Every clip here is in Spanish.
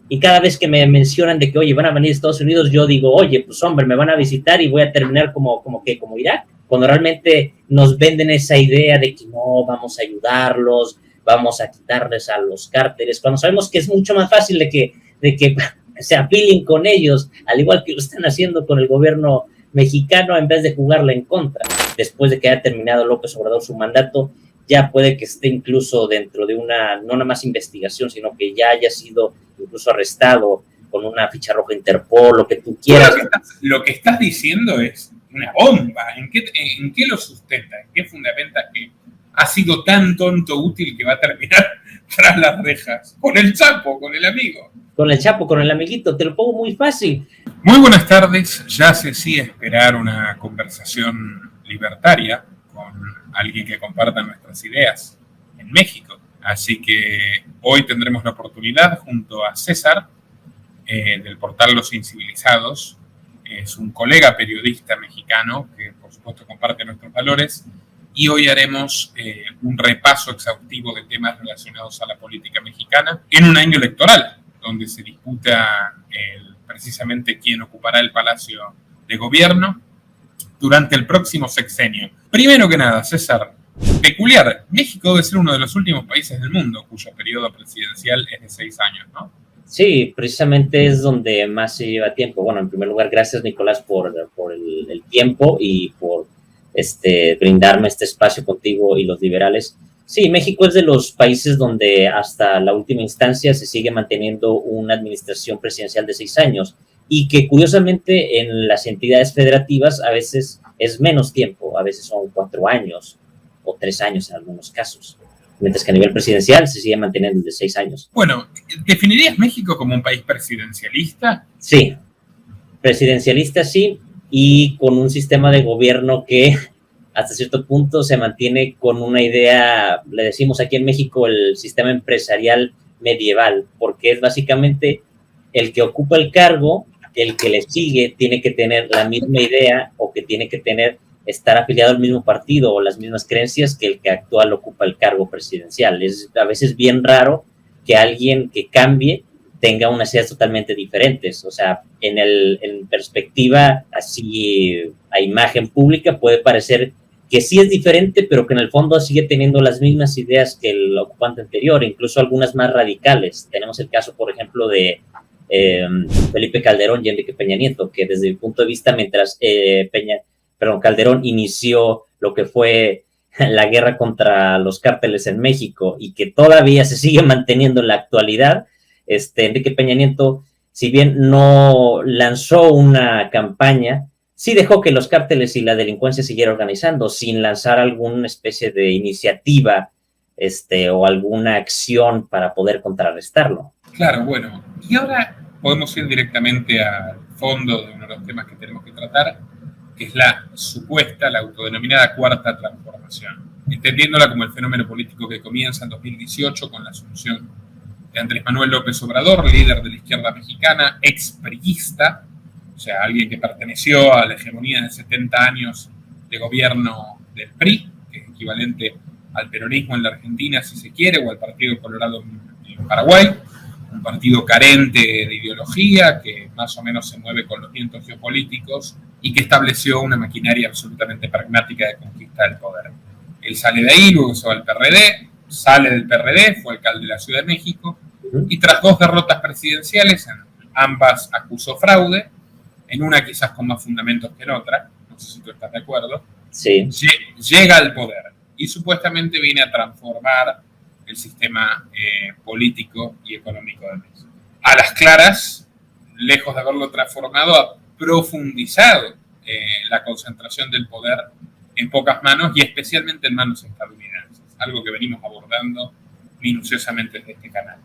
Y cada vez que me mencionan de que, oye, van a venir a Estados Unidos, yo digo, oye, pues hombre, me van a visitar y voy a terminar como Irak, cuando realmente nos venden esa idea de que no, vamos a ayudarlos, vamos a quitarles a los cárteles, cuando sabemos que es mucho más fácil de que se apilen con ellos, al igual que lo están haciendo con el gobierno mexicano, en vez de jugarla en contra. Después de que haya terminado López Obrador su mandato, ya puede que esté incluso dentro de una, no nada más investigación, sino que ya haya sido incluso arrestado con una ficha roja Interpol, lo que tú quieras. Lo que estás diciendo es una bomba. ¿En qué lo sustenta? ¿En qué fundamenta que ha sido tan tonto útil que va a terminar tras las rejas? Con el Chapo, con el amigo. Con el Chapo, con el amiguito, te lo pongo muy fácil. Muy buenas tardes. Ya se sigue esperar una conversación libertaria con alguien que comparta nuestras ideas en México. Así que hoy tendremos la oportunidad junto a César, del portal Los Incivilizados. Es un colega periodista mexicano que por supuesto comparte nuestros valores, y hoy haremos un repaso exhaustivo de temas relacionados a la política mexicana en un año electoral, donde se disputa precisamente quién ocupará el Palacio de Gobierno durante el próximo sexenio. Primero que nada, César, peculiar, México debe ser uno de los últimos países del mundo cuyo periodo presidencial es de 6 años, ¿no? Sí, precisamente es donde más se lleva tiempo. Bueno, en primer lugar, gracias, Nicolás, por el tiempo y por brindarme este espacio contigo y los liberales. Sí, México es de los países donde hasta la última instancia se sigue manteniendo una administración presidencial de 6 años, y que curiosamente en las entidades federativas a veces es menos tiempo, a veces son 4 años o 3 años en algunos casos, mientras que a nivel presidencial se sigue manteniendo de 6 años. Bueno, ¿definirías México como un país presidencialista? Sí, presidencialista sí, y con un sistema de gobierno que hasta cierto punto se mantiene con una idea, le decimos aquí en México, el sistema empresarial medieval, porque es básicamente el que ocupa el cargo, el que le sigue tiene que tener la misma idea, o que tiene que estar afiliado al mismo partido o las mismas creencias que el que actual ocupa el cargo presidencial. Es a veces bien raro que alguien que cambie tenga unas ideas totalmente diferentes. O sea, en perspectiva, así a imagen pública, puede parecer que sí es diferente, pero que en el fondo sigue teniendo las mismas ideas que el ocupante anterior, incluso algunas más radicales. Tenemos el caso, por ejemplo, de Felipe Calderón y Enrique Peña Nieto, que desde mi punto de vista, mientras Calderón inició lo que fue la guerra contra los cárteles en México, y que todavía se sigue manteniendo en la actualidad, Enrique Peña Nieto, si bien no lanzó una campaña, sí dejó que los cárteles y la delincuencia siguiera organizando, sin lanzar alguna especie de iniciativa o alguna acción para poder contrarrestarlo. Claro, bueno, y ahora podemos ir directamente al fondo de uno de los temas que tenemos que tratar, que es la autodenominada Cuarta Transformación, entendiéndola como el fenómeno político que comienza en 2018 con la asunción de Andrés Manuel López Obrador, líder de la izquierda mexicana, expriista, o sea, alguien que perteneció a la hegemonía de 70 años de gobierno del PRI, que es equivalente al peronismo en la Argentina, si se quiere, o al Partido Colorado en Paraguay, un partido carente de ideología, que más o menos se mueve con los vientos geopolíticos y que estableció una maquinaria absolutamente pragmática de conquista del poder. Él sale de ahí, luego se va al PRD, sale del PRD, fue alcalde de la Ciudad de México, y tras 2 derrotas presidenciales, en ambas acusó fraude, en una quizás con más fundamentos que en otra, no sé si tú estás de acuerdo, sí. Llega al poder y supuestamente viene a transformar el sistema político y económico de México. A las claras, lejos de haberlo transformado, ha profundizado la concentración del poder en pocas manos, y especialmente en manos estadounidenses, algo que venimos abordando minuciosamente desde este canal.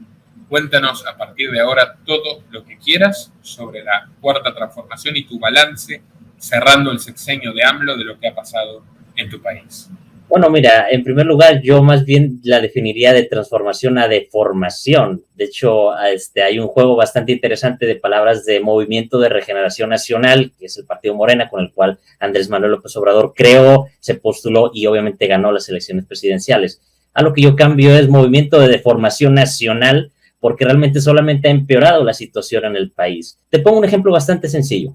Cuéntanos a partir de ahora todo lo que quieras sobre la Cuarta Transformación y tu balance cerrando el sexenio de AMLO de lo que ha pasado en tu país. Bueno, mira, en primer lugar, yo más bien la definiría de transformación a deformación. De hecho, hay un juego bastante interesante de palabras de Movimiento de Regeneración Nacional, que es el partido Morena, con el cual Andrés Manuel López Obrador creó, se postuló y obviamente ganó las elecciones presidenciales. A lo que yo cambio es Movimiento de Deformación Nacional, porque realmente solamente ha empeorado la situación en el país. Te pongo un ejemplo bastante sencillo.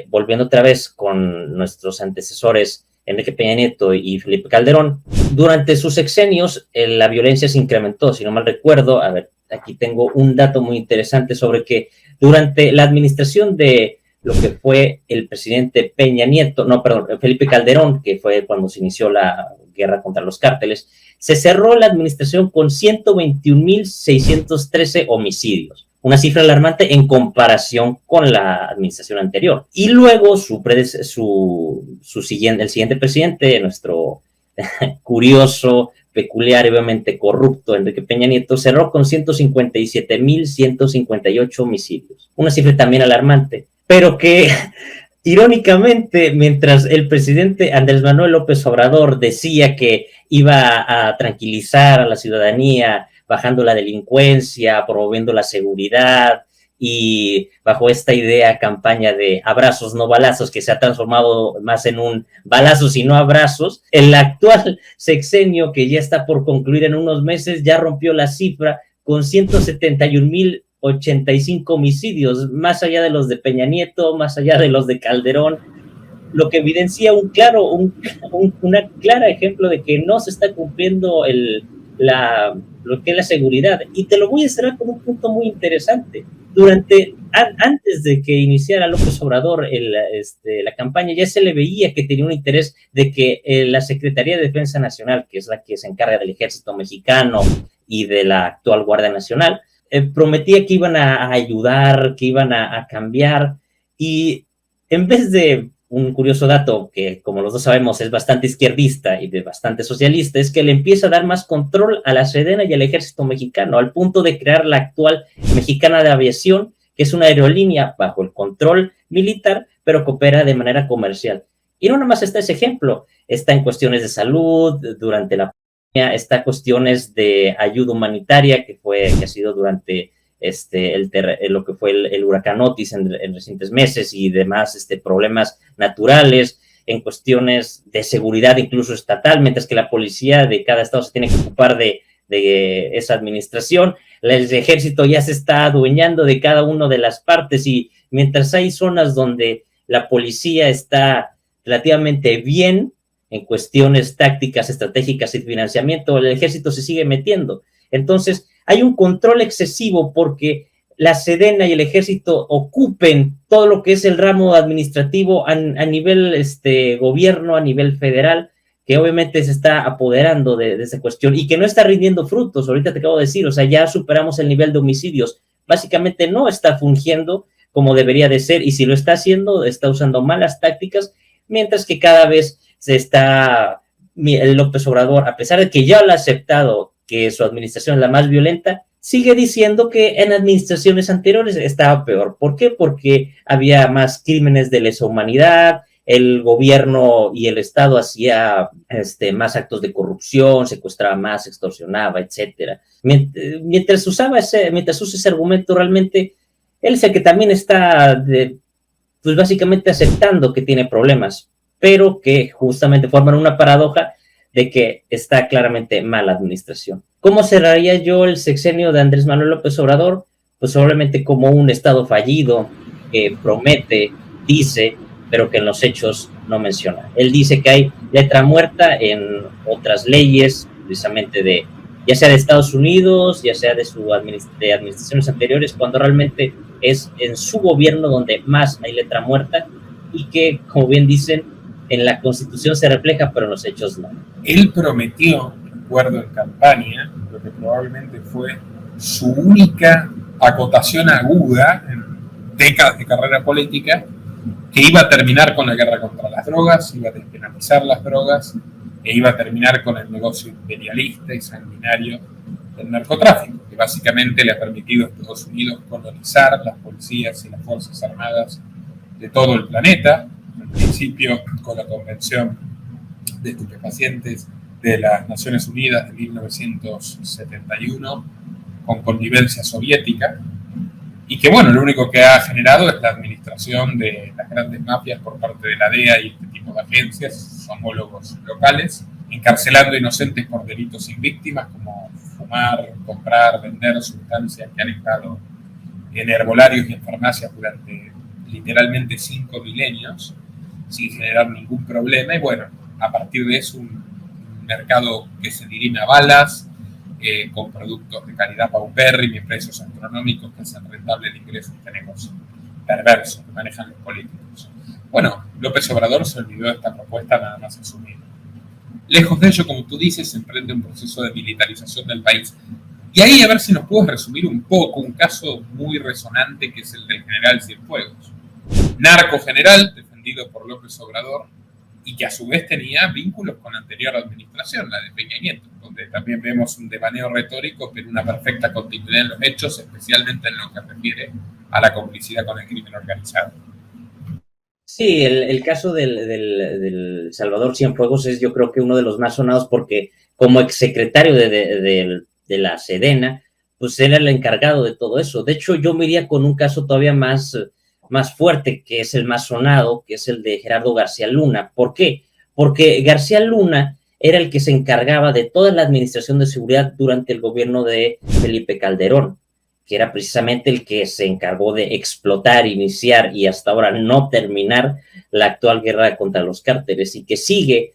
Volviendo otra vez con nuestros antecesores, Enrique Peña Nieto y Felipe Calderón, durante sus sexenios la violencia se incrementó, si no mal recuerdo. A ver, aquí tengo un dato muy interesante sobre que durante la administración de lo que fue el presidente Felipe Calderón, que fue cuando se inició la guerra contra los cárteles, se cerró la administración con 121.613 homicidios, una cifra alarmante en comparación con la administración anterior. Y luego el siguiente presidente, nuestro curioso, peculiar y obviamente corrupto Enrique Peña Nieto, cerró con 157.158 homicidios, una cifra también alarmante, pero que irónicamente, mientras el presidente Andrés Manuel López Obrador decía que iba a tranquilizar a la ciudadanía, bajando la delincuencia, promoviendo la seguridad y bajo esta campaña de abrazos no balazos, que se ha transformado más en un balazos y no abrazos, el actual sexenio, que ya está por concluir en unos meses, ya rompió la cifra con 171.085 homicidios, más allá de los de Peña Nieto, más allá de los de Calderón, lo que evidencia una clara ejemplo de que no se está cumpliendo lo que es la seguridad. Y te lo voy a cerrar con un punto muy interesante. Antes de que iniciara López Obrador la campaña, ya se le veía que tenía un interés de que la Secretaría de Defensa Nacional, que es la que se encarga del Ejército Mexicano y de la actual Guardia Nacional, prometía que iban a ayudar, que iban a cambiar, y en vez de un curioso dato que, como los dos sabemos, es bastante izquierdista y bastante socialista, es que le empieza a dar más control a la Sedena y al Ejército Mexicano, al punto de crear la actual Mexicana de Aviación, que es una aerolínea bajo el control militar, pero que opera de manera comercial. Y no nada más está ese ejemplo, está en cuestiones de salud, durante la pandemia, está cuestiones de ayuda humanitaria, que ha sido durante lo que fue el huracán Otis en recientes meses, y demás problemas naturales, en cuestiones de seguridad incluso estatal, mientras que la policía de cada estado se tiene que ocupar de esa administración. El ejército ya se está adueñando de cada una de las partes, y mientras hay zonas donde la policía está relativamente bien en cuestiones tácticas, estratégicas y financiamiento, el ejército se sigue metiendo. Entonces, hay un control excesivo porque la Sedena y el ejército ocupen todo lo que es el ramo administrativo a nivel gobierno, a nivel federal, que obviamente se está apoderando de esa cuestión y que no está rindiendo frutos. Ahorita te acabo de decir, ya superamos el nivel de homicidios. Básicamente no está fungiendo como debería de ser, y si lo está haciendo, está usando malas tácticas, mientras que cada vez el López Obrador, a pesar de que ya lo ha aceptado que su administración es la más violenta, sigue diciendo que en administraciones anteriores estaba peor. ¿Por qué? Porque había más crímenes de lesa humanidad, el gobierno y el Estado hacía más actos de corrupción, secuestraba más, extorsionaba, etcétera. Mientras usa ese argumento, realmente él es el que también está básicamente aceptando que tiene problemas, pero que justamente forman una paradoja de que está claramente mala administración. ¿Cómo cerraría yo el sexenio de Andrés Manuel López Obrador? Pues probablemente como un Estado fallido que promete, dice, pero que en los hechos no menciona. Él dice que hay letra muerta en otras leyes, precisamente ya sea de Estados Unidos, ya sea de administraciones anteriores, cuando realmente es en su gobierno donde más hay letra muerta, y que, como bien dicen, en la Constitución se refleja, pero en los hechos no. Él prometió, recuerdo en campaña, lo que probablemente fue su única acotación aguda en décadas de carrera política, que iba a terminar con la guerra contra las drogas, iba a despenalizar las drogas, e iba a terminar con el negocio imperialista y sanguinario del narcotráfico, que básicamente le ha permitido a Estados Unidos colonizar las policías y las fuerzas armadas de todo el planeta, en principio con la Convención de Estupefacientes de las Naciones Unidas de 1971, con connivencia soviética, y que, bueno, lo único que ha generado es la administración de las grandes mafias por parte de la DEA y este tipo de agencias, sus homólogos locales, encarcelando inocentes por delitos sin víctimas, como tomar, comprar, vender sustancias que han estado en herbolarios y en farmacias durante literalmente 5 milenios, sin generar ningún problema. Y bueno, a partir de eso, un mercado que se dirime a balas, con productos de calidad paupérrima y precios astronómicos que hacen rentable el ingreso de este negocio perverso que manejan los políticos. Bueno, López Obrador se olvidó de esta propuesta nada más asumir. Lejos de ello, como tú dices, se emprende un proceso de militarización del país. Y ahí, a ver si nos puedes resumir un poco un caso muy resonante que es el del general Cienfuegos. Narco general, defendido por López Obrador, y que a su vez tenía vínculos con la anterior administración, la de Peña Nieto, donde también vemos un devaneo retórico, pero una perfecta continuidad en los hechos, especialmente en lo que refiere a la complicidad con el crimen organizado. Sí, el caso del Salvador Cienfuegos es, yo creo, que uno de los más sonados, porque como exsecretario de la Sedena, pues él era el encargado de todo eso. De hecho, yo me iría con un caso todavía más fuerte, que es el más sonado, que es el de Gerardo García Luna. ¿Por qué? Porque García Luna era el que se encargaba de toda la administración de seguridad durante el gobierno de Felipe Calderón, que era precisamente el que se encargó de explotar, iniciar y hasta ahora no terminar la actual guerra contra los cárteles, y que sigue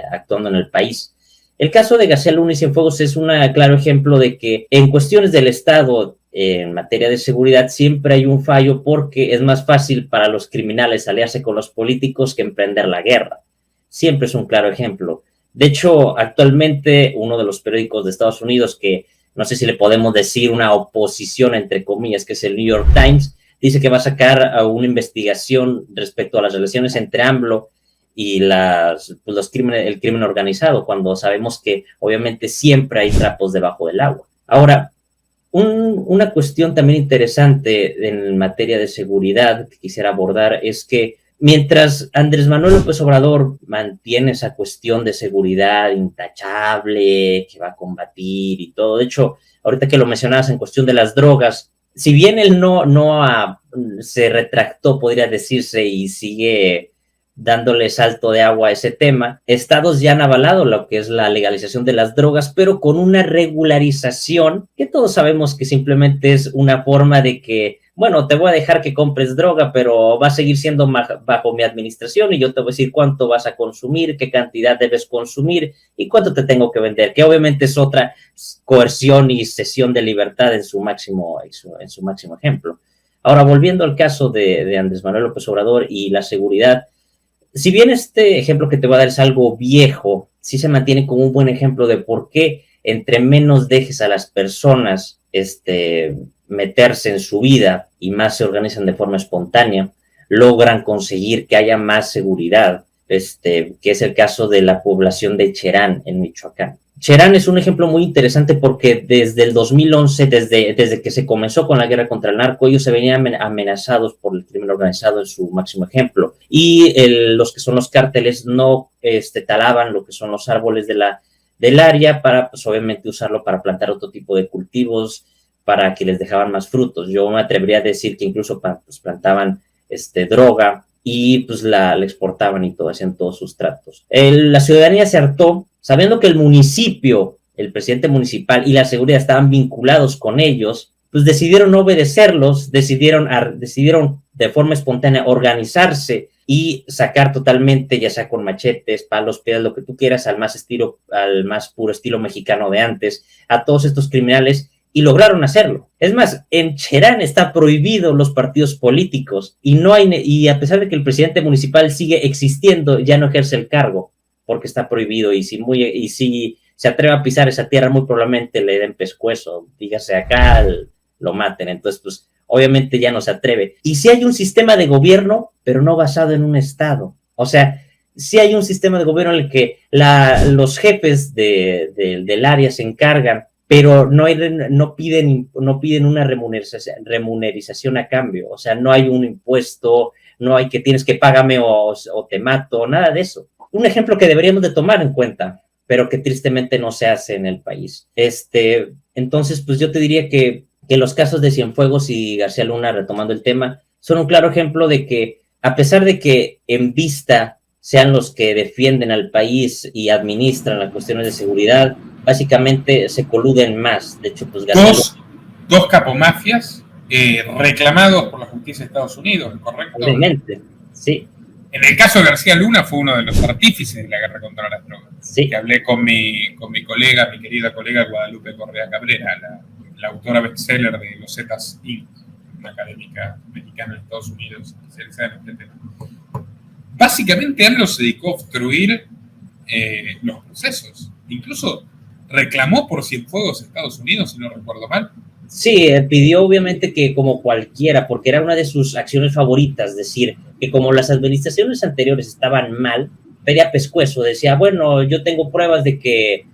actuando en el país. El caso de García Luna y Cienfuegos es un claro ejemplo de que en cuestiones del Estado, en materia de seguridad, siempre hay un fallo, porque es más fácil para los criminales aliarse con los políticos que emprender la guerra. Siempre es un claro ejemplo. De hecho, actualmente uno de los periódicos de Estados Unidos, que no sé si le podemos decir una oposición entre comillas, que es el New York Times, dice que va a sacar una investigación respecto a las relaciones entre AMLO y el crimen organizado, cuando sabemos que obviamente siempre hay trapos debajo del agua. Ahora, una cuestión también interesante en materia de seguridad que quisiera abordar es que mientras Andrés Manuel López Obrador mantiene esa cuestión de seguridad intachable, que va a combatir y todo, de hecho, ahorita que lo mencionabas en cuestión de las drogas, si bien él se retractó, podría decirse, y sigue dándole salto de agua a ese tema, estados ya han avalado lo que es la legalización de las drogas, pero con una regularización que todos sabemos que simplemente es una forma de que, bueno, te voy a dejar que compres droga, pero va a seguir siendo bajo mi administración y yo te voy a decir cuánto vas a consumir, qué cantidad debes consumir y cuánto te tengo que vender, que obviamente es otra coerción y cesión de libertad en su máximo ejemplo. Ahora, volviendo al caso de Andrés Manuel López Obrador y la seguridad, si bien este ejemplo que te voy a dar es algo viejo, sí se mantiene como un buen ejemplo de por qué entre menos dejes a las personas meterse en su vida y más se organizan de forma espontánea, logran conseguir que haya más seguridad, que es el caso de la población de Cherán en Michoacán. Cherán es un ejemplo muy interesante porque desde el 2011, desde que se comenzó con la guerra contra el narco, ellos se venían amenazados por el crimen organizado en su máximo ejemplo. Y los que son los cárteles no talaban lo que son los árboles del área para, pues, obviamente, usarlo para plantar otro tipo de cultivos, para que les dejaban más frutos. Yo me atrevería a decir que incluso plantaban droga y pues la exportaban y todo, hacían todos sus tratos. La ciudadanía se hartó, sabiendo que el municipio, el presidente municipal y la seguridad estaban vinculados con ellos, pues decidieron no obedecerlos, decidieron de forma espontánea organizarse y sacar totalmente, ya sea con machetes, palos, piedras, lo que tú quieras, al más puro estilo mexicano de antes, a todos estos criminales, y lograron hacerlo. Es más, en Cherán está prohibido los partidos políticos y a pesar de que el presidente municipal sigue existiendo, ya no ejerce el cargo porque está prohibido, y si se atreve a pisar esa tierra, muy probablemente le den pescuezo, dígase acá, lo maten. Entonces, pues, obviamente ya no se atreve. Y sí hay un sistema de gobierno, pero no basado en un estado. O sea, sí hay un sistema de gobierno en el que los jefes del área se encargan, pero no piden una remunerización a cambio. O sea, no hay un impuesto, no hay que tienes que págame o te mato, nada de eso. Un ejemplo que deberíamos de tomar en cuenta, pero que tristemente no se hace en el país. Entonces, pues yo te diría que los casos de Cienfuegos y García Luna, retomando el tema, son un claro ejemplo de que, a pesar de que en vista sean los que defienden al país y administran las cuestiones de seguridad, básicamente se coluden más. De hecho, pues García dos capomafias reclamados por la justicia de Estados Unidos, ¿correcto? Obviamente, sí. En el caso de García Luna fue uno de los artífices de la guerra contra las drogas. Sí. Que hablé con mi colega, mi querida colega Guadalupe Correa Cabrera, la autora bestseller de Los Zetas Inc., una académica mexicana en Estados Unidos especializada en este tema. Básicamente AMLO se dedicó a obstruir los procesos. Incluso reclamó por Cienfuegos Estados Unidos, si no recuerdo mal. Sí, pidió obviamente que como cualquiera, porque era una de sus acciones favoritas, decir que como las administraciones anteriores estaban mal, pedía pescuezo, decía, bueno, yo tengo pruebas de que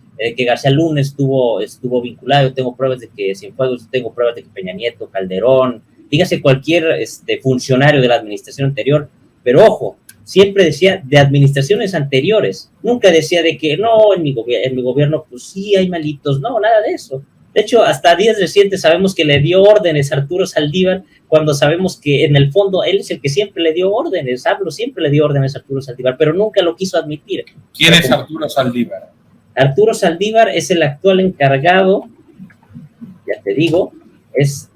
García Luna estuvo vinculado, yo tengo pruebas de que Cienfuegos, tengo pruebas de que Peña Nieto, Calderón, dígase cualquier funcionario de la administración anterior, pero ojo, siempre decía de administraciones anteriores, nunca decía de que no, en mi gobierno pues sí hay malitos, no, nada de eso. De hecho, hasta días recientes sabemos que le dio órdenes a Arturo Saldívar, cuando sabemos que en el fondo él es el que siempre le dio órdenes, AMLO siempre le dio órdenes a Arturo Saldívar, pero nunca lo quiso admitir. ¿Quién es Arturo Saldívar? Arturo Saldívar es el actual encargado, ya te digo, es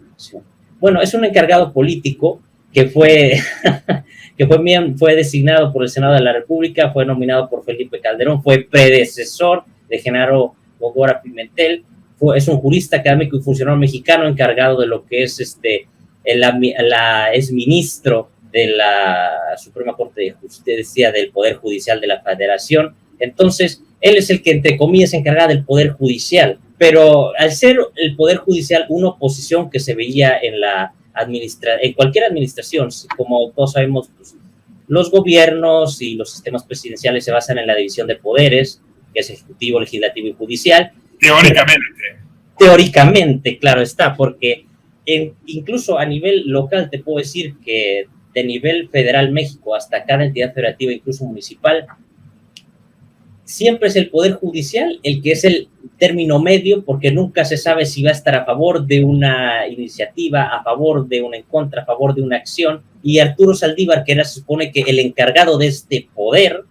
un encargado político que fue designado por el Senado de la República, fue nominado por Felipe Calderón, fue predecesor de Genaro Góngora Pimentel, es un jurista académico y funcionario mexicano encargado de lo que es es ministro de la Suprema Corte de Justicia del Poder Judicial de la Federación. Entonces, él es el que, entre comillas, se encarga del Poder Judicial. Pero al ser el Poder Judicial una oposición que se veía en cualquier administración, como todos sabemos, pues, los gobiernos y los sistemas presidenciales se basan en la división de poderes, que es ejecutivo, legislativo y judicial. Teóricamente, claro está, porque incluso a nivel local te puedo decir que de nivel federal México hasta cada entidad federativa, incluso municipal, siempre es el Poder Judicial el que es el término medio, porque nunca se sabe si va a estar a favor de una iniciativa, a favor de una en contra, a favor de una acción. Y Arturo Saldívar, que se supone que el encargado de este poder,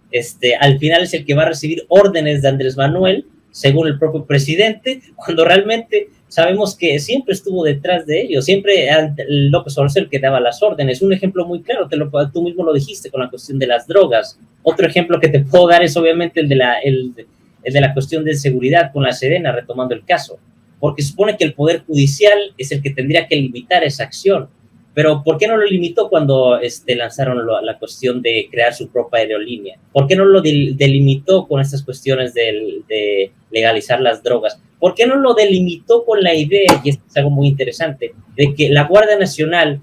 al final es el que va a recibir órdenes de Andrés Manuel, según el propio presidente, cuando realmente sabemos que siempre estuvo detrás de ellos, siempre López Obrador el que daba las órdenes. Un ejemplo muy claro, tú mismo lo dijiste con la cuestión de las drogas. Otro ejemplo que te puedo dar es obviamente el de la cuestión de seguridad con la Sedena, retomando el caso, porque supone que el Poder Judicial es el que tendría que limitar esa acción. Pero ¿por qué no lo limitó cuando lanzaron la cuestión de crear su propia aerolínea? ¿Por qué no lo delimitó con estas cuestiones de legalizar las drogas? ¿Por qué no lo delimitó con la idea, y esto es algo muy interesante, de que la Guardia Nacional,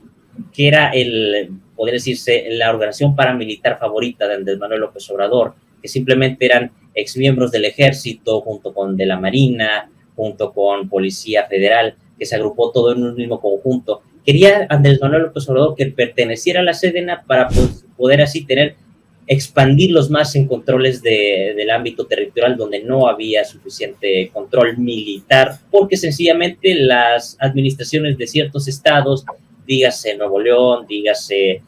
que era podría decirse, la organización paramilitar favorita de Andrés Manuel López Obrador, que simplemente eran exmiembros del Ejército, junto con de la Marina, junto con Policía Federal, que se agrupó todo en un mismo conjunto? Quería Andrés Manuel López Obrador que perteneciera a la Sedena para poder así expandirlos más en controles del ámbito territorial donde no había suficiente control militar, porque sencillamente las administraciones de ciertos estados, dígase Nuevo León, dígase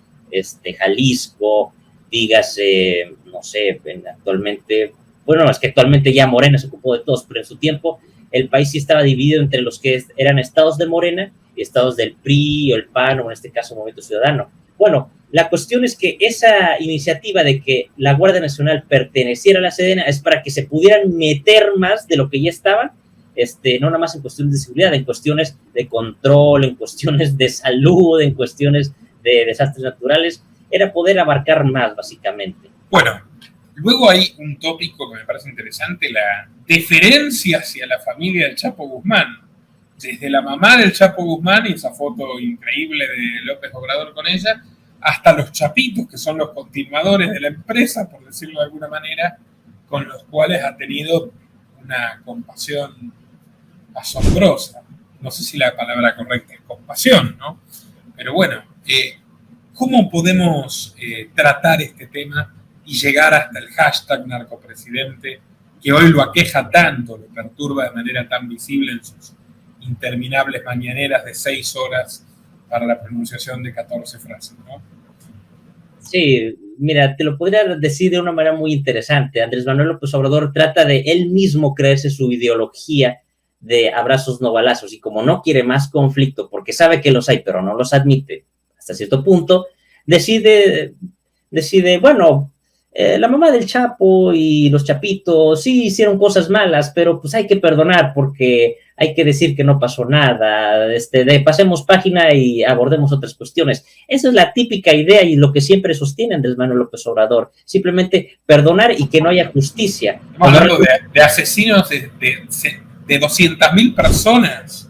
Jalisco, dígase, no sé, actualmente, bueno, es que actualmente ya Morena se ocupó de todos, pero en su tiempo el país sí estaba dividido entre los que eran estados de Morena y estados del PRI o el PAN, o en este caso Movimiento Ciudadano. Bueno, la cuestión es que esa iniciativa de que la Guardia Nacional perteneciera a la Sedena es para que se pudieran meter más de lo que ya estaban, no nada más en cuestiones de seguridad, en cuestiones de control, en cuestiones de salud, en cuestiones de desastres naturales, era poder abarcar más, básicamente. Bueno, luego hay un tópico que me parece interesante, la deferencia hacia la familia del Chapo Guzmán. Desde la mamá del Chapo Guzmán y esa foto increíble de López Obrador con ella, hasta los chapitos, que son los continuadores de la empresa, por decirlo de alguna manera, con los cuales ha tenido una compasión asombrosa. No sé si la palabra correcta es compasión, ¿no? Pero bueno, ¿cómo podemos tratar este tema y llegar hasta el hashtag narcopresidente, que hoy lo aqueja tanto, lo perturba de manera tan visible en sus interminables mañaneras de 6 horas para la pronunciación de 14 frases, ¿no? Sí, mira, te lo podría decir de una manera muy interesante. Andrés Manuel López Obrador trata de él mismo creerse su ideología de abrazos no balazos, y como no quiere más conflicto, porque sabe que los hay, pero no los admite hasta cierto punto, decide, bueno, la mamá del Chapo y los Chapitos sí hicieron cosas malas, pero pues hay que perdonar porque hay que decir que no pasó nada, pasemos página y abordemos otras cuestiones. Esa es la típica idea y lo que siempre sostiene Andrés Manuel López Obrador, simplemente perdonar y que no haya justicia. Estamos hablando de asesinos de 200.000 personas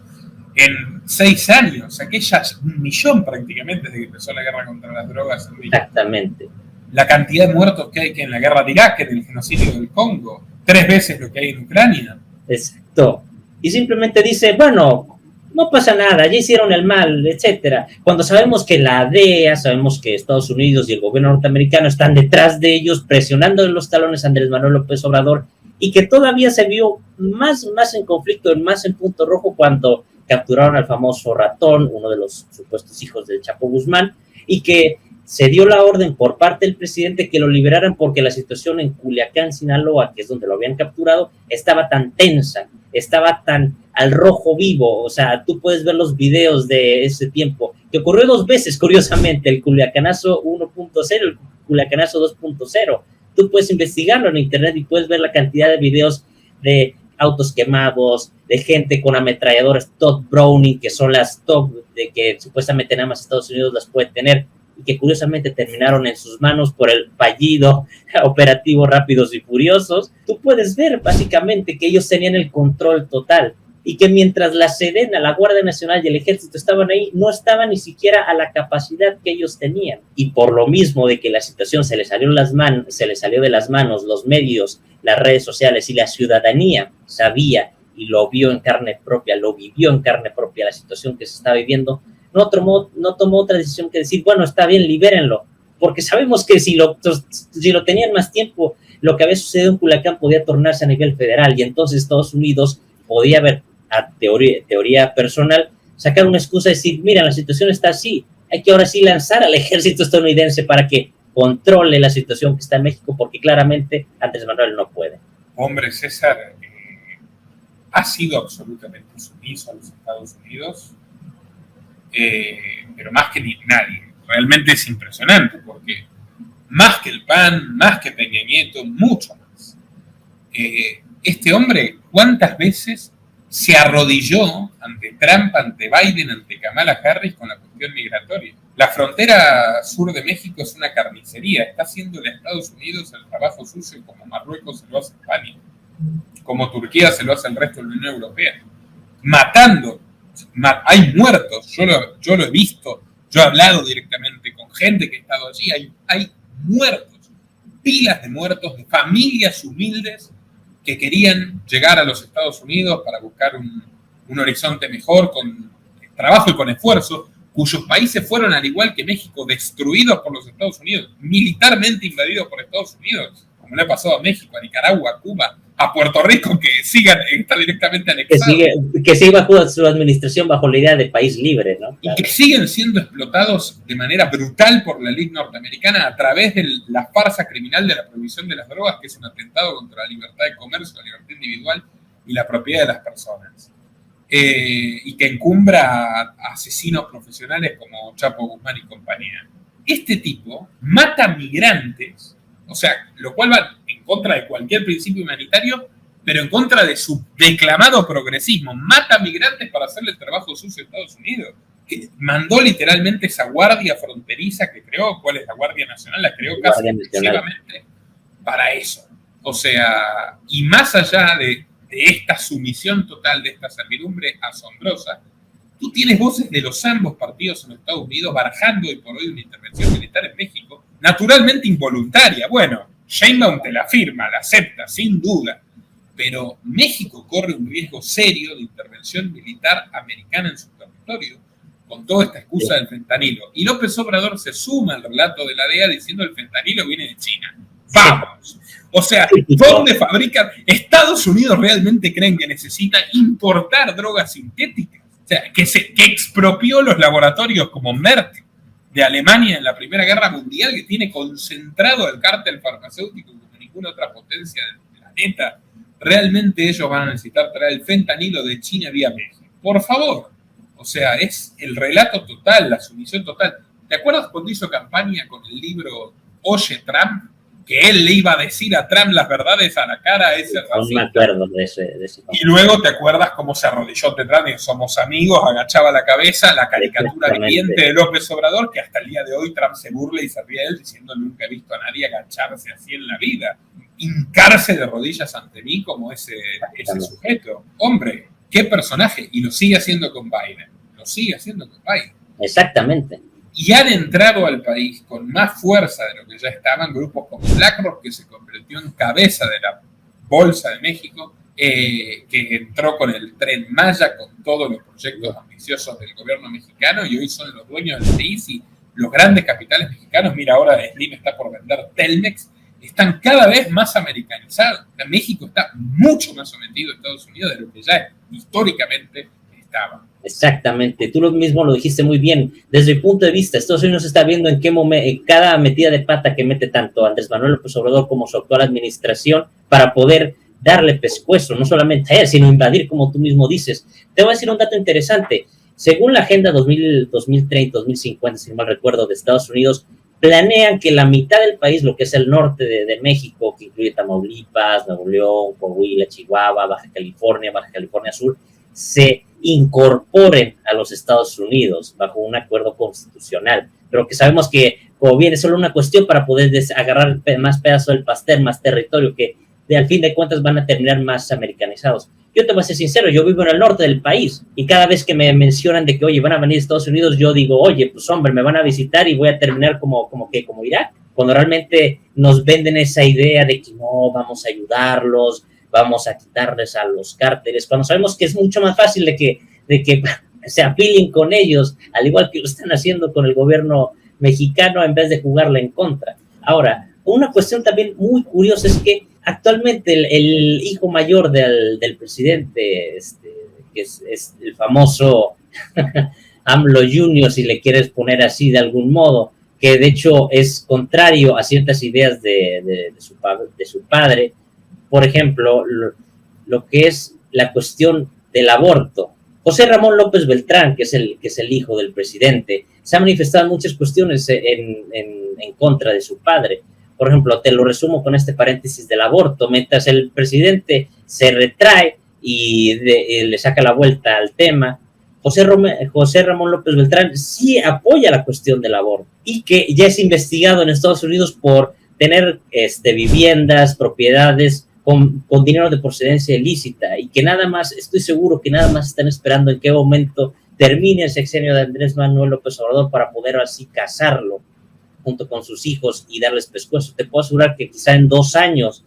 en 6 años, aquellas 1 millón prácticamente desde que empezó la guerra contra las drogas. Exactamente. La cantidad de muertos que hay en la guerra de Irak, en el genocidio del Congo, 3 veces lo que hay en Ucrania. Exacto. Y simplemente dice, bueno, no pasa nada, ya hicieron el mal, etcétera. Cuando sabemos que la DEA, sabemos que Estados Unidos y el gobierno norteamericano están detrás de ellos, presionando en los talones a Andrés Manuel López Obrador, y que todavía se vio más en conflicto, más en punto rojo cuando capturaron al famoso ratón, uno de los supuestos hijos del Chapo Guzmán, y que se dio la orden por parte del presidente que lo liberaran porque la situación en Culiacán, Sinaloa, que es donde lo habían capturado, estaba tan tensa, estaba tan al rojo vivo. O sea, tú puedes ver los videos de ese tiempo, que ocurrió 2 veces, curiosamente, el Culiacanazo 1.0, el Culiacanazo 2.0. Tú puedes investigarlo en internet y puedes ver la cantidad de videos de autos quemados, de gente con ametralladoras Todd Browning, que son las top, de que supuestamente nada más Estados Unidos las puede tener, y que curiosamente terminaron en sus manos por el fallido operativo Rápidos y Furiosos. Tú puedes ver básicamente que ellos tenían el control total, y que mientras la Sedena, la Guardia Nacional y el Ejército estaban ahí, no estaban ni siquiera a la capacidad que ellos tenían. Y por lo mismo de que la situación se les salió de las manos, los medios, las redes sociales y la ciudadanía sabía y lo vio en carne propia, lo vivió en carne propia la situación que se estaba viviendo, no tomó otra decisión que decir, bueno, está bien, libérenlo, porque sabemos que si lo tenían más tiempo, lo que había sucedido en Culiacán podía tornarse a nivel federal, y entonces Estados Unidos podía haber, a teoría personal, sacar una excusa y decir, mira, la situación está así, hay que ahora sí lanzar al ejército estadounidense para que controle la situación que está en México, porque claramente Andrés Manuel no puede. Hombre, César, ha sido absolutamente sumiso a los Estados Unidos, pero más que nadie. Realmente es impresionante, porque más que el PAN, más que Peña Nieto, mucho más. Este hombre, ¿cuántas veces se arrodilló ante Trump, ante Biden, ante Kamala Harris con la cuestión migratoria? La frontera sur de México es una carnicería. Está haciendo en Estados Unidos el trabajo sucio como Marruecos se lo hace España, como Turquía se lo hace el resto de la Unión Europea. Matando. Hay muertos. Yo lo he visto. Yo he hablado directamente con gente que ha estado allí. Hay muertos. Pilas de muertos, de familias humildes que querían llegar a los Estados Unidos para buscar un horizonte mejor, con trabajo y con esfuerzo, cuyos países fueron, al igual que México, destruidos por los Estados Unidos, militarmente invadidos por Estados Unidos, como le ha pasado a México, a Nicaragua, a Cuba, a Puerto Rico, que está directamente anexado. Que sigue bajo su administración, bajo la idea de país libre, ¿no? Claro. Y que siguen siendo explotados de manera brutal por la ley norteamericana a través de la farsa criminal de la prohibición de las drogas, que es un atentado contra la libertad de comercio, la libertad individual y la propiedad de las personas. Y que encumbra a asesinos profesionales como Chapo Guzmán y compañía. Este tipo mata migrantes, o sea, lo cual va en contra de cualquier principio humanitario, pero en contra de su declamado progresismo. Mata migrantes para hacerle el trabajo sucio a Estados Unidos. Que mandó literalmente esa guardia fronteriza que creó. ¿Cuál es la Guardia Nacional? La creó casi exclusivamente para eso. O sea, y más allá de esta sumisión total, de esta servidumbre asombrosa, tú tienes voces de los ambos partidos en Estados Unidos barajando hoy por hoy una intervención militar en México, naturalmente involuntaria. Bueno, Sheinbaum te la firma, la acepta, sin duda, pero México corre un riesgo serio de intervención militar americana en su territorio, con toda esta excusa del fentanilo. Y López Obrador se suma al relato de la DEA diciendo el fentanilo viene de China. ¡Vamos! O sea, ¿dónde fabrican? ¿Estados Unidos realmente creen que necesita importar drogas sintéticas? O sea, que expropió los laboratorios como Merck de Alemania en la Primera Guerra Mundial, que tiene concentrado el cártel farmacéutico como ninguna otra potencia del planeta. Realmente ellos van a necesitar traer el fentanilo de China vía México. Por favor. O sea, es el relato total, la sumisión total. ¿Te acuerdas cuando hizo campaña con el libro Oye Trump? Que él le iba a decir a Trump las verdades a la cara a ese racista. No me acuerdo de ese. Y luego te acuerdas cómo se arrodilló ante Trump y somos amigos, agachaba la cabeza, la caricatura viviente de López Obrador, que hasta el día de hoy Trump se burla y se ríe de él diciendo nunca he visto a nadie agacharse así en la vida. Hincarse de rodillas ante mí como ese sujeto. Hombre, qué personaje. Y lo sigue haciendo con Biden. Exactamente. Y han entrado al país con más fuerza de lo que ya estaban grupos como BlackRock, que se convirtió en cabeza de la Bolsa de México, que entró con el Tren Maya, con todos los proyectos ambiciosos del gobierno mexicano, y hoy son los dueños del país, y los grandes capitales mexicanos, mira, ahora Slim está por vender Telmex, están cada vez más americanizados. México está mucho más sometido a Estados Unidos de lo que ya históricamente estaba. Exactamente, tú mismo lo dijiste muy bien. Desde el punto de vista, Estados Unidos está viendo en qué momento, en cada metida de pata que mete tanto Andrés Manuel López Obrador como su actual administración para poder darle pescuezo, no solamente a él, sino invadir, como tú mismo dices. Te voy a decir un dato interesante. Según la Agenda 2030-2050, si no mal recuerdo, de Estados Unidos, planean que la mitad del país, lo que es el norte de México, que incluye Tamaulipas, Nuevo León, Coahuila, Chihuahua, Baja California Sur, se incorporen a los Estados Unidos bajo un acuerdo constitucional, pero que sabemos que como viene solo una cuestión para poder agarrar más pedazo del pastel, más territorio, que al fin de cuentas van a terminar más americanizados. Yo te voy a ser sincero, yo vivo en el norte del país y cada vez que me mencionan de que, oye, van a venir a Estados Unidos, yo digo, oye, pues hombre, me van a visitar y voy a terminar como Irak, cuando realmente nos venden esa idea de que no, vamos a ayudarlos, vamos a quitarles a los cárteles, cuando sabemos que es mucho más fácil de que se apilen con ellos, al igual que lo están haciendo con el gobierno mexicano, en vez de jugarla en contra. Ahora, una cuestión también muy curiosa es que actualmente el hijo mayor del presidente, que es el famoso AMLO Jr., si le quieres poner así de algún modo, que de hecho es contrario a ciertas ideas de su padre. Por ejemplo, lo que es la cuestión del aborto. José Ramón López Beltrán, que es el hijo del presidente, se ha manifestado en muchas cuestiones en contra de su padre. Por ejemplo, te lo resumo con este paréntesis del aborto. Mientras el presidente se retrae y le saca la vuelta al tema, José Ramón López Beltrán sí apoya la cuestión del aborto y que ya es investigado en Estados Unidos por tener viviendas, propiedades con dinero de procedencia ilícita y que nada más, estoy seguro que nada más están esperando en qué momento termine el sexenio de Andrés Manuel López Obrador para poder así casarlo junto con sus hijos y darles pescuezo. Te puedo asegurar que quizá en 2 años,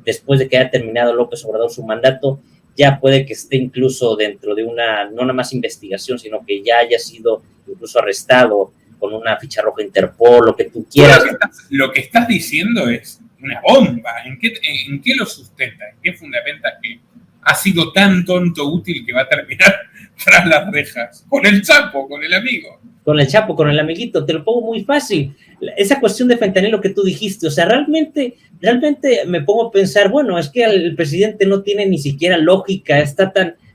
después de que haya terminado López Obrador su mandato, ya puede que esté incluso dentro de una, no nada más investigación, sino que ya haya sido incluso arrestado con una ficha roja Interpol, lo que tú quieras. Lo que estás diciendo es una bomba. ¿En qué lo sustenta? ¿En qué fundamenta que ha sido tan tonto útil que va a terminar tras las rejas? Con el Chapo, con el amigo. Con el Chapo, con el amiguito, te lo pongo muy fácil. Esa cuestión de fentanilo que tú dijiste, o sea, realmente me pongo a pensar, bueno, es que el presidente no tiene ni siquiera lógica,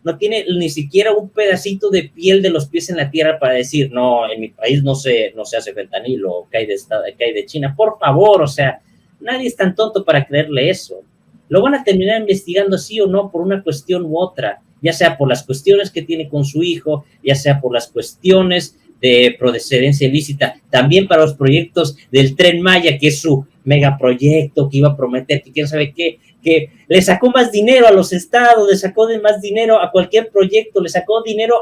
no tiene ni siquiera un pedacito de piel de los pies en la tierra para decir, no, en mi país no se hace fentanilo, que hay de China, por favor, o sea, nadie es tan tonto para creerle eso. Lo van a terminar investigando sí o no por una cuestión u otra, ya sea por las cuestiones que tiene con su hijo, ya sea por las cuestiones de procedencia ilícita, también para los proyectos del Tren Maya, que es su megaproyecto que iba a prometer, que quién sabe qué, que le sacó más dinero a los estados, le sacó más dinero a cualquier proyecto, le sacó dinero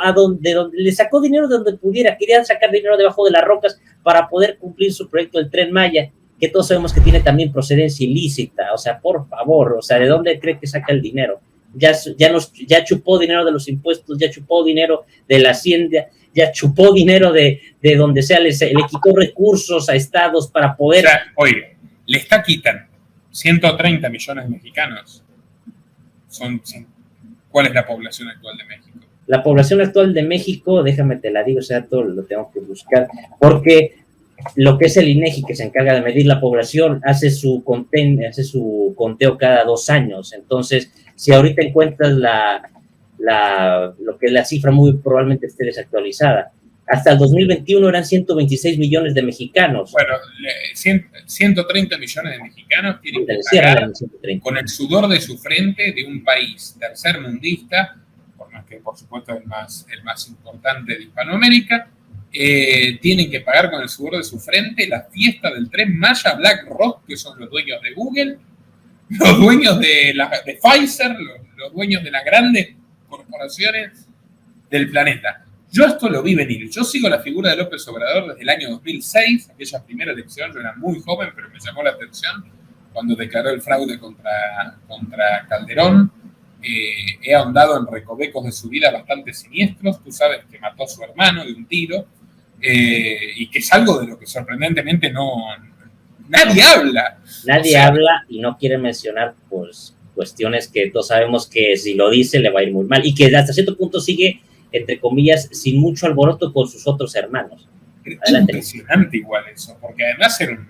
le sacó dinero de donde pudiera, querían sacar dinero debajo de las rocas para poder cumplir su proyecto del Tren Maya, que todos sabemos que tiene también procedencia ilícita, o sea, por favor, o sea, ¿de dónde cree que saca el dinero? Ya chupó dinero de los impuestos, ya chupó dinero de la hacienda, ya chupó dinero de donde sea, le quitó recursos a estados para poder... O sea, oye, le está quitando 130 millones de mexicanos. ¿Cuál es la población actual de México? La población actual de México, déjame te la digo, o sea, todo lo tengo que buscar, porque lo que es el INEGI, que se encarga de medir la población, hace su conteo cada 2 años. Entonces, si ahorita encuentras lo que es la cifra, muy probablemente esté desactualizada. Hasta el 2021 eran 126 millones de mexicanos. Bueno, 130 millones de mexicanos tienen que pagar con el sudor de su frente de un país tercermundista, por más que por supuesto el más importante de Hispanoamérica, tienen que pagar con el sudor de su frente la fiesta del Tren Maya, BlackRock, que son los dueños de Google, los dueños de Pfizer, los dueños de las grandes corporaciones del planeta. Yo esto lo vi venir. Yo sigo la figura de López Obrador desde el año 2006, aquella primera elección. Yo era muy joven, pero me llamó la atención cuando declaró el fraude contra Calderón. He ahondado en recovecos de su vida bastante siniestros. Tú sabes que mató a su hermano de un tiro, y que es algo de lo que sorprendentemente nadie habla. Nadie habla y no quiere mencionar pues cuestiones que todos sabemos que si lo dice le va a ir muy mal, y que hasta cierto punto sigue, entre comillas, sin mucho alboroto con sus otros hermanos. Adelante. Impresionante igual eso, porque además era un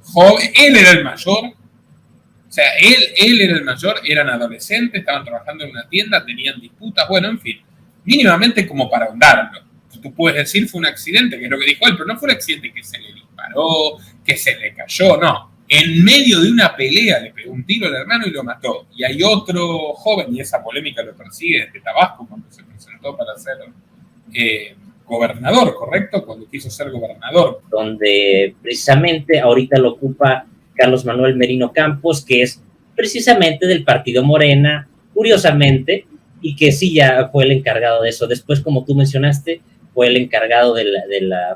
joven, él era el mayor, o sea, él era el mayor, eran adolescentes, estaban trabajando en una tienda, tenían disputas, bueno, en fin, mínimamente como para ahondarlo. Tú puedes decir fue un accidente, que es lo que dijo él, pero no fue un accidente que se le disparó, que se le cayó, no. En medio de una pelea le pegó un tiro al hermano y lo mató. Y hay otro joven, y esa polémica lo persigue desde Tabasco cuando se presentó para ser gobernador, ¿correcto? Cuando quiso ser gobernador. Donde precisamente ahorita lo ocupa Carlos Manuel Merino Campos, que es precisamente del partido Morena, curiosamente, y que sí ya fue el encargado de eso. Después, como tú mencionaste, fue el encargado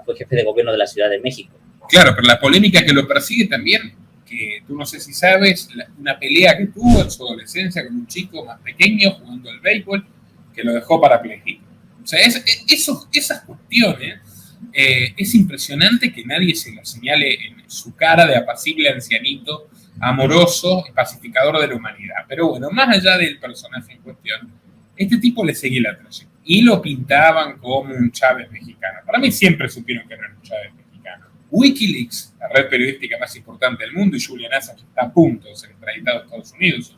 fue jefe de gobierno de la Ciudad de México. Claro, pero la polémica que lo persigue también, que tú no sé si sabes, una pelea que tuvo en su adolescencia con un chico más pequeño jugando al béisbol, que lo dejó parapléjico. O sea, esas cuestiones, es impresionante que nadie se lo señale en su cara de apacible ancianito, amoroso y pacificador de la humanidad. Pero bueno, más allá del personaje en cuestión, este tipo le seguía la trayectoria y lo pintaban como un Chávez mexicano. Para mí siempre supieron que no era un Chávez mexicano. Wikileaks, la red periodística más importante del mundo, y Julian Assange está a punto de ser extraditado a Estados Unidos,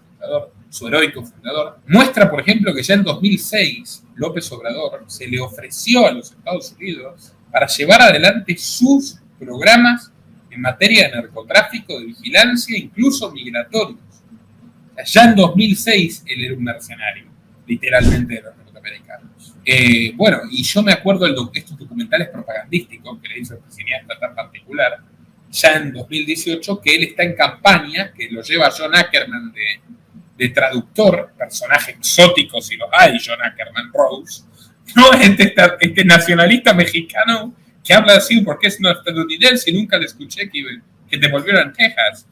su heroico fundador, muestra, por ejemplo, que ya en 2006 López Obrador se le ofreció a los Estados Unidos para llevar adelante sus programas en materia de narcotráfico, de vigilancia, incluso migratorios. O sea, ya en 2006 él era un mercenario, literalmente, de los norteamericanos. Bueno, y yo me acuerdo de estos documentales propagandísticos que le hizo el cineasta tan particular, ya en 2018, que él está en campaña, que lo lleva John Ackerman de traductor, personaje exótico si los hay, John Ackerman Rose, no este nacionalista mexicano que habla así porque es no estadounidense y nunca le escuché que devolvieron a Texas,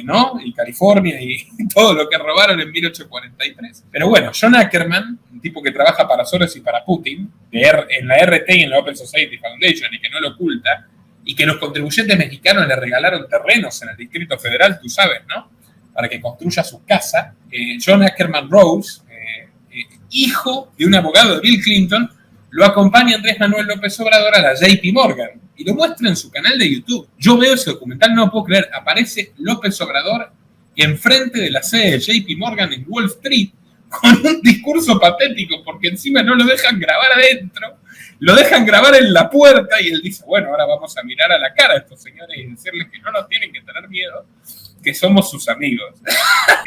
¿no? Y California y todo lo que robaron en 1843. Pero bueno, John Ackerman, un tipo que trabaja para Soros y para Putin, en la RT y en la Open Society Foundation, y que no lo oculta, y que los contribuyentes mexicanos le regalaron terrenos en el Distrito Federal, tú sabes, ¿no? Para que construya su casa. John Ackerman Rose, hijo de un abogado de Bill Clinton, lo acompaña Andrés Manuel López Obrador a la JP Morgan y lo muestra en su canal de YouTube. Yo veo ese documental, no lo puedo creer. Aparece López Obrador enfrente de la sede de JP Morgan en Wall Street con un discurso patético, porque encima no lo dejan grabar adentro, lo dejan grabar en la puerta, y él dice, bueno, ahora vamos a mirar a la cara a estos señores y decirles que no nos tienen que tener miedo, que somos sus amigos.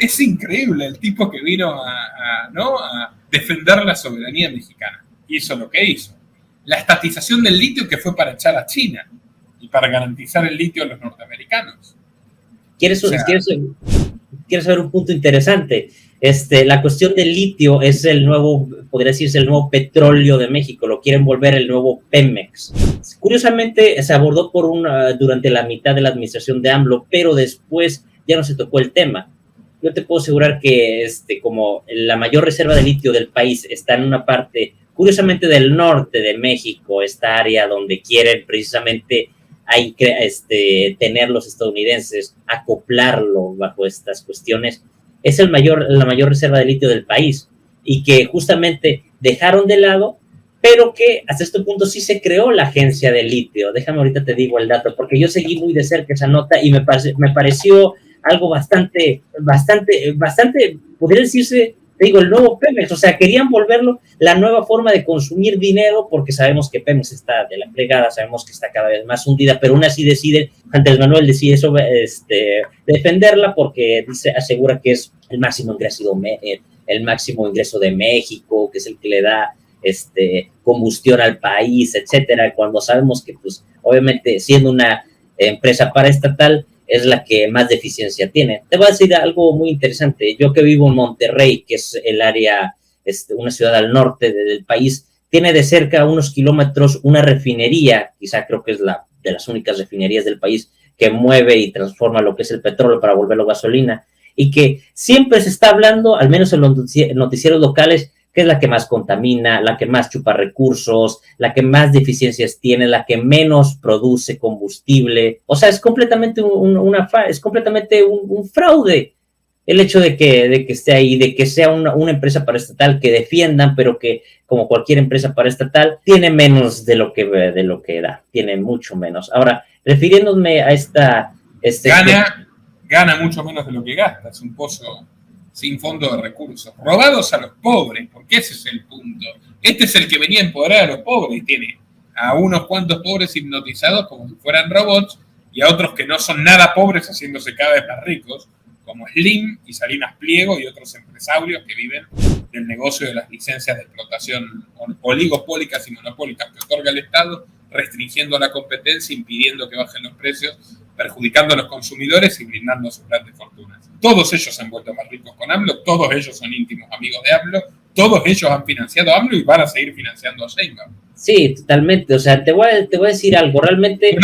Es increíble el tipo que vino a defender la soberanía mexicana. Hizo lo que hizo. La estatización del litio, que fue para echar a China y para garantizar el litio a los norteamericanos. ¿Quieres saber un punto interesante? La cuestión del litio es el nuevo, podría decirse, el nuevo petróleo de México. Lo quieren volver el nuevo Pemex. Curiosamente, se abordó durante la mitad de la administración de AMLO, pero después ya no se tocó el tema. Yo te puedo asegurar que como la mayor reserva de litio del país está en una parte, curiosamente, del norte de México, esta área donde quieren precisamente tener los estadounidenses, acoplarlo bajo estas cuestiones, es la mayor reserva de litio del país, y que justamente dejaron de lado, pero que hasta este punto sí se creó la agencia de litio. Déjame ahorita te digo el dato, porque yo seguí muy de cerca esa nota y me pareció algo bastante, podría decirse, te digo, el nuevo Pemex. O sea, querían volverlo la nueva forma de consumir dinero, porque sabemos que Pemex está de la fregada, sabemos que está cada vez más hundida, pero aún así decide, Andrés Manuel decide eso, defenderla, porque asegura que es el máximo ingreso de México, que es el que le da combustión al país, etcétera, cuando sabemos que, pues, obviamente, siendo una empresa paraestatal, es la que más deficiencia tiene. Te voy a decir algo muy interesante. Yo que vivo en Monterrey, que es el área, una ciudad al norte del país, tiene de cerca a unos kilómetros una refinería, quizá creo que es de las únicas refinerías del país que mueve y transforma lo que es el petróleo para volverlo gasolina, y que siempre se está hablando, al menos en los noticieros locales, que es la que más contamina, la que más chupa recursos, la que más deficiencias tiene, la que menos produce combustible. O sea, es completamente un fraude el hecho de que esté ahí, de que sea una empresa paraestatal que defiendan, pero que, como cualquier empresa paraestatal, tiene menos de lo que da, tiene mucho menos. Ahora, refiriéndome a Gana mucho menos de lo que gasta, es un pozo sin fondo de recursos, robados a los pobres, porque ese es el punto. Este es el que venía a empoderar a los pobres, y tiene a unos cuantos pobres hipnotizados como si fueran robots, y a otros que no son nada pobres haciéndose cada vez más ricos, como Slim y Salinas Pliego y otros empresarios que viven del negocio de las licencias de explotación oligopólicas y monopólicas que otorga el Estado, restringiendo la competencia, impidiendo que bajen los precios, perjudicando a los consumidores y blindando sus grandes fortunas. Todos ellos se han vuelto más ricos con AMLO, todos ellos son íntimos amigos de AMLO, todos ellos han financiado a AMLO y van a seguir financiando a Sheinbaum. Sí, totalmente. O sea, te voy a decir algo, realmente...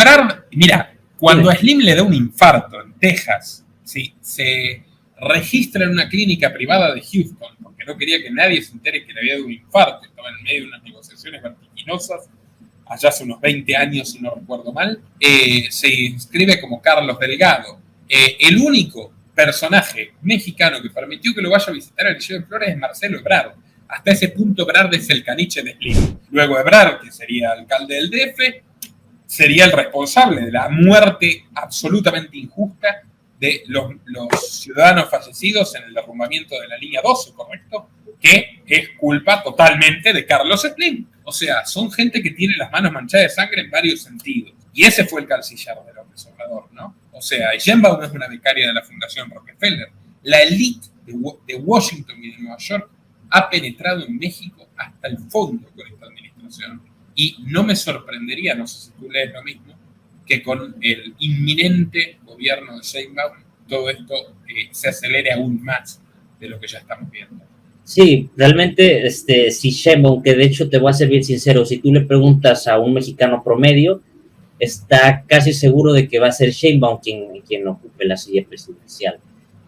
Mira, cuando a Slim le da un infarto en Texas, ¿sí? Se registra en una clínica privada de Houston, porque no quería que nadie se entere que le había dado un infarto, estaba en medio de unas negociaciones vertiginosas, allá hace unos 20 años, si no recuerdo mal, se inscribe como Carlos Delgado. El único personaje mexicano que permitió que lo vaya a visitar al Liceo de Flores es Marcelo Ebrard. Hasta ese punto Ebrard es el caniche de Slim. Luego Ebrard, que sería alcalde del DF, sería el responsable de la muerte absolutamente injusta de los ciudadanos fallecidos en el derrumbamiento de la línea 12, ¿correcto? Que es culpa totalmente de Carlos Slim. O sea, son gente que tiene las manos manchadas de sangre en varios sentidos. Y ese fue el canciller de López Obrador, ¿no? O sea, Sheinbaum no es una becaria de la Fundación Rockefeller. La élite de Washington y de Nueva York ha penetrado en México hasta el fondo con esta administración. Y no me sorprendería, no sé si tú lees lo mismo, que con el inminente gobierno de Sheinbaum todo esto se acelere aún más de lo que ya estamos viendo. Sí, realmente, si Sheinbaum, que de hecho te voy a ser bien sincero, si tú le preguntas a un mexicano promedio, está casi seguro de que va a ser Sheinbaum quien ocupe la silla presidencial.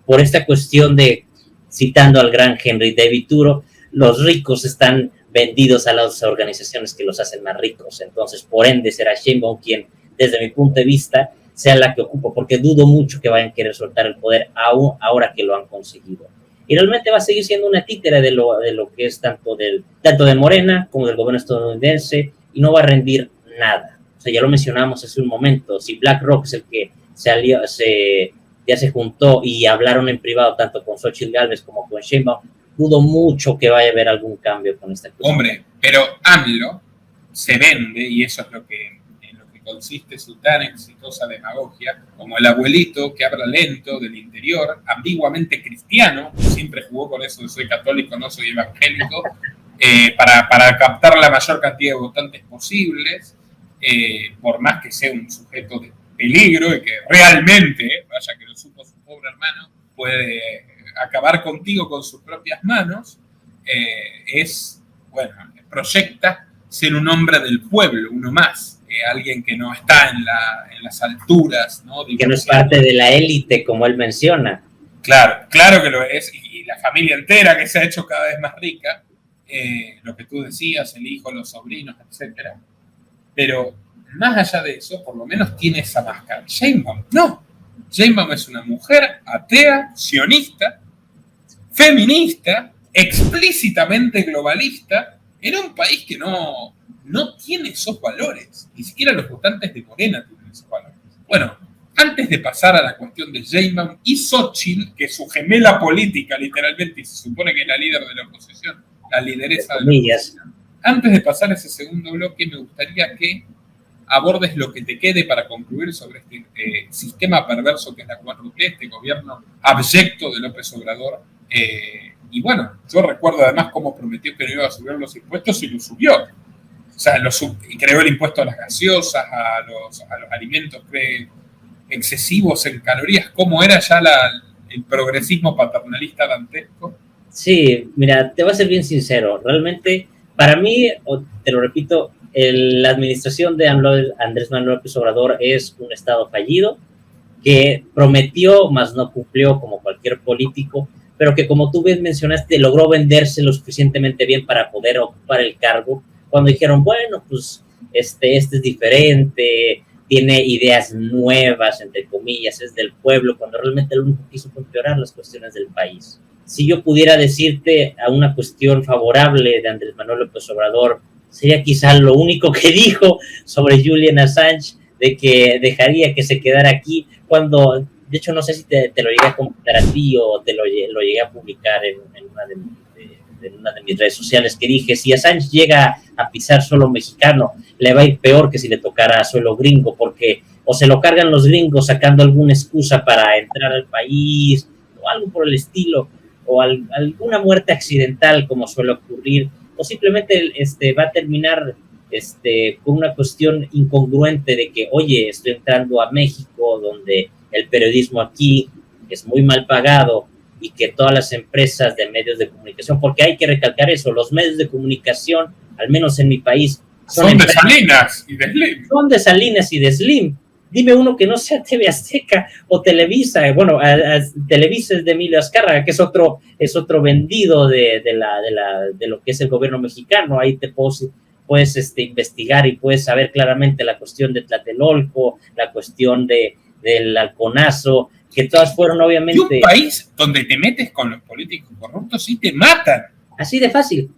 Por esta cuestión de, citando al gran Henry David Thoreau, los ricos están vendidos a las organizaciones que los hacen más ricos. Entonces, por ende, será Sheinbaum quien, desde mi punto de vista, sea la que ocupa, porque dudo mucho que vayan a querer soltar el poder aún ahora que lo han conseguido. Y realmente va a seguir siendo una títere de lo que es tanto de Morena como del gobierno estadounidense, y no va a rendir nada. O sea, ya lo mencionamos hace un momento, si BlackRock es el que ya se juntó y hablaron en privado tanto con Xochitl Gálvez como con Sheinbaum, dudo mucho que vaya a haber algún cambio con esta cuestión. Hombre, pero AMLO se vende, y eso es en lo que consiste su tan exitosa demagogia, como el abuelito que habla lento del interior, ambiguamente cristiano, siempre jugó con eso de soy católico, no soy evangélico, para captar la mayor cantidad de votantes posibles, por más que sea un sujeto de peligro y que realmente, vaya que lo supo su pobre hermano, puede acabar contigo con sus propias manos, proyecta ser un hombre del pueblo, uno más, alguien que no está en las alturas, ¿no? Que no es parte de la élite, como él menciona. Claro que lo es, y la familia entera que se ha hecho cada vez más rica, lo que tú decías, el hijo, los sobrinos, etcétera. Pero más allá de eso, por lo menos tiene esa máscara. Sheinbaum, no. Sheinbaum es una mujer atea, sionista, feminista, explícitamente globalista, era un país que no tiene esos valores. Ni siquiera los votantes de Morena tienen esos valores. Bueno, antes de pasar a la cuestión de Sheinbaum y Xóchitl, que es su gemela política, literalmente, y se supone que es la líder de la oposición, la lideresa de la oposición. Antes de pasar a ese segundo bloque, me gustaría que abordes lo que te quede para concluir sobre este sistema perverso que es la 4T, este gobierno abyecto de López Obrador. Y bueno, yo recuerdo además cómo prometió que no iba a subir los impuestos y lo subió. O sea, creó el impuesto a las gaseosas, a los alimentos excesivos en calorías. ¿Cómo era ya el progresismo paternalista dantesco? Sí, mira, te voy a ser bien sincero. Realmente, para mí, te lo repito, la administración de Andrés Manuel López Obrador es un estado fallido que prometió, mas no cumplió como cualquier político, pero que, como tú bien mencionaste, logró venderse lo suficientemente bien para poder ocupar el cargo. Cuando dijeron, bueno, pues este es diferente, tiene ideas nuevas, entre comillas, es del pueblo, cuando realmente lo único que hizo fue empeorar las cuestiones del país. Si yo pudiera decirte a una cuestión favorable de Andrés Manuel López Obrador, sería quizá lo único que dijo sobre Julian Assange, de que dejaría que se quedara aquí, cuando, de hecho, no sé si te lo llegué a comentar a ti o te lo llegué a publicar en una de mis redes sociales, que dije, si Assange llega a pisar suelo mexicano, le va a ir peor que si le tocara suelo gringo, porque o se lo cargan los gringos sacando alguna excusa para entrar al país, o algo por el estilo, o alguna muerte accidental como suele ocurrir, o simplemente va a terminar con una cuestión incongruente de que, oye, estoy entrando a México, donde el periodismo aquí es muy mal pagado, y que todas las empresas de medios de comunicación, porque hay que recalcar eso, los medios de comunicación, al menos en mi país, son de Salinas y de Slim. Son de Salinas y de Slim. Dime uno que no sea TV Azteca o Televisa. Bueno, Televisa es de Emilio Azcárraga, que es otro vendido de lo que es el gobierno mexicano. Ahí te puedes investigar y puedes saber claramente la cuestión de Tlatelolco, la cuestión del halconazo, que todas fueron obviamente... Y un país donde te metes con los políticos corruptos y te matan. Así de fácil.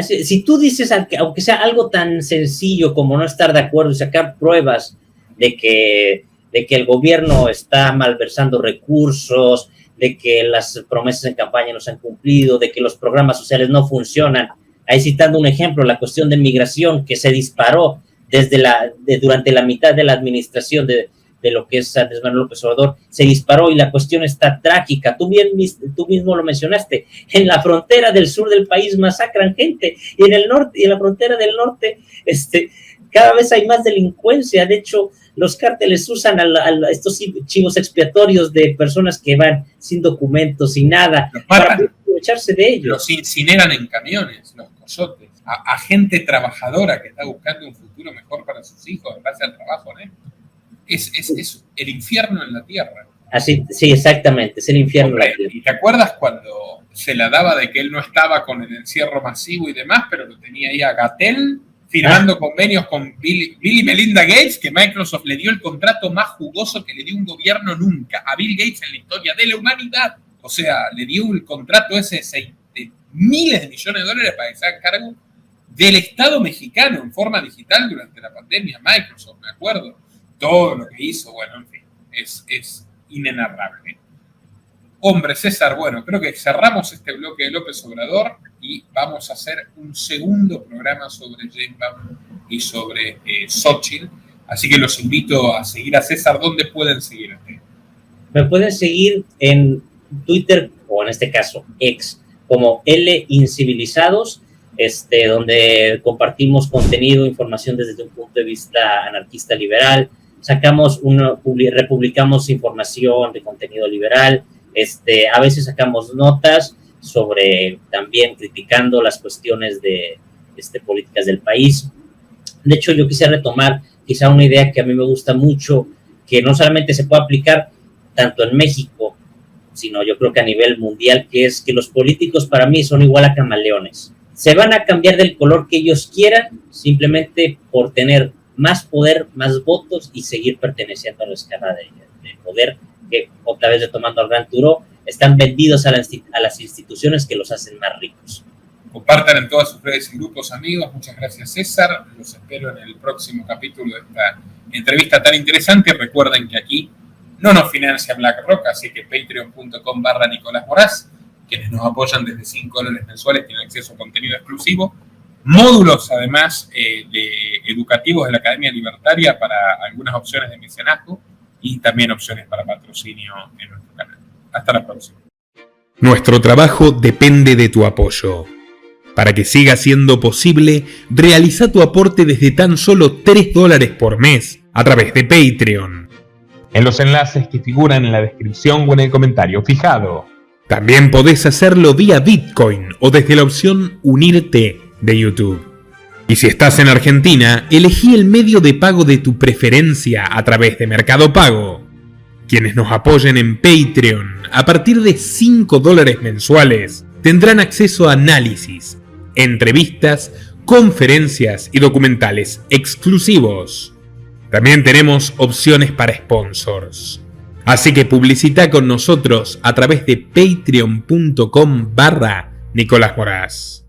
Si tú dices, aunque sea algo tan sencillo como no estar de acuerdo y sacar pruebas de que el gobierno está malversando recursos, de que las promesas en campaña no se han cumplido, de que los programas sociales no funcionan. Ahí citando un ejemplo, la cuestión de migración que se disparó durante la mitad de la administración de lo que es Andrés Manuel López Obrador, se disparó y la cuestión está trágica. Tú mismo lo mencionaste, en la frontera del sur del país masacran gente, y en el norte, y en la frontera del norte, cada vez hay más delincuencia. De hecho, los cárteles usan a estos chivos expiatorios de personas que van sin documentos, sin nada, para aprovecharse de ellos. Los incineran en camiones, los coyotes, a gente trabajadora que está buscando un futuro mejor para sus hijos en base al trabajo honesto. Es el infierno en la tierra. Así, sí, exactamente, es el infierno en la tierra. ¿Y te acuerdas cuando se la daba de que él no estaba con el encierro masivo y demás, pero lo tenía ahí a Gatell firmando convenios con Bill y Melinda Gates, que Microsoft le dio el contrato más jugoso que le dio un gobierno nunca a Bill Gates en la historia de la humanidad? O sea, le dio el contrato ese de miles de millones de dólares para que se haga cargo del Estado mexicano en forma digital durante la pandemia. Microsoft, me acuerdo. Todo lo que hizo, bueno, en fin, es inenarrable. Hombre, César, bueno, creo que cerramos este bloque de López Obrador y vamos a hacer un segundo programa sobre Sheinbaum y sobre Xóchitl. Así que los invito a seguir a César. ¿Dónde pueden seguirte? Me pueden seguir en Twitter, o en este caso, X, como L-Incivilizados, donde compartimos contenido, información desde un punto de vista anarquista liberal. Republicamos información de contenido liberal, a veces sacamos notas sobre, también criticando las cuestiones de políticas del país. De hecho, yo quise retomar quizá una idea que a mí me gusta mucho, que no solamente se puede aplicar tanto en México, sino yo creo que a nivel mundial, que es que los políticos para mí son igual a camaleones. Se van a cambiar del color que ellos quieran, simplemente por tener más poder, más votos y seguir perteneciendo a la escala de poder, que otra vez retomando al gran Turó, están vendidos a las instituciones que los hacen más ricos. Compartan en todas sus redes y grupos, amigos. Muchas gracias, César. Los espero en el próximo capítulo de esta entrevista tan interesante. Recuerden que aquí no nos financia BlackRock, así que patreon.com/Nicolás Moraz. Quienes nos apoyan desde $5 mensuales tienen acceso a contenido exclusivo, módulos además educativos de la Academia Libertaria para algunas opciones de mecenazgo y también opciones para patrocinio en nuestro canal. Hasta la próxima. Nuestro trabajo depende de tu apoyo. Para que siga siendo posible, realiza tu aporte desde tan solo $3 por mes a través de Patreon, en los enlaces que figuran en la descripción o en el comentario fijado. También podés hacerlo vía Bitcoin o desde la opción Unirte de YouTube. Y si estás en Argentina, elegí el medio de pago de tu preferencia a través de Mercado Pago. Quienes nos apoyen en Patreon a partir de $5 mensuales tendrán acceso a análisis, entrevistas, conferencias y documentales exclusivos. También tenemos opciones para sponsors. Así que publicita con nosotros a través de patreon.com/Nicolás Moraz.